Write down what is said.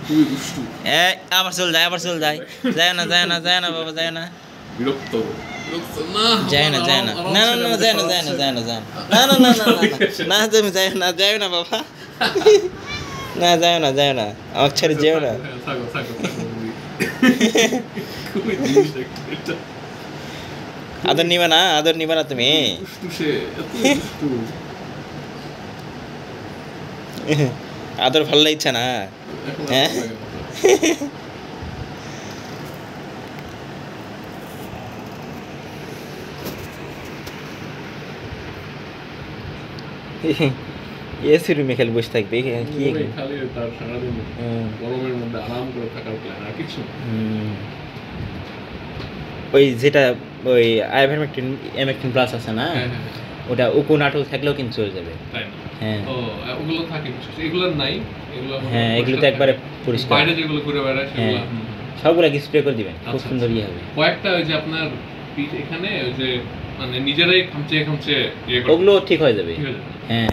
খুবই দুষ্টু। আবার চল যায়, আবার চল যায়। যায় না, যায় না, যায় না বাবা, যায় না। বিরক্ত বিরক্ত না যায় না, যায় না, না না না, যায় না, যায় না, যায় না, যায় না, না না না না না, তুমি যায় না, যায় না বাবা, না যায় না, যায় না, আমার ছেড়ে যেও না। থাকো থাকো থাকো। খুবই জিনিস একটা আদর নিবা না, আদর নিবা না তুমি? দুষ্টু সে, এত দুষ্টু। আদর ভালো লাগছে না? এখন আর হ্যাঁ? ভালো লাগে না। এসি রুমে খালি বসে থাকবে কি ওই খালি তার সারাদিন গরমের মধ্যে আরাম করে থাকার প্ল্যান, আর কিছু না। ওই যেটা ওই আইভারমেকটিন এমেকটিন প্লাস আছে না, হ্যাঁ, হ্যাঁ, হ্যাঁ। ওটা উকু নাটক থাকলেও কিন্তু চলে যাবে। তাই না? হ্যাঁ ও, ওগুলো থাকে বিশেষ, এগুলোর নাই। এগুলো হ্যাঁ, এগুলো তো একবারে পরিষ্কার। বাইরে যেগুলো ঘুরে বেড়ায় সেগুলো। হ্যাঁ, সবগুলা কি স্প্রে করে দিবেন, খুব আচ্ছা, সুন্দর ইয়ে হবে। কয়েকটা ওই যে আপনার পিঠ এখানে ওই যে মানে নিজেরাই খামচে খামচে ইয়ে করে, ওগুলো ঠিক হয়ে যাবে। ঠিক আছে। হ্যাঁ।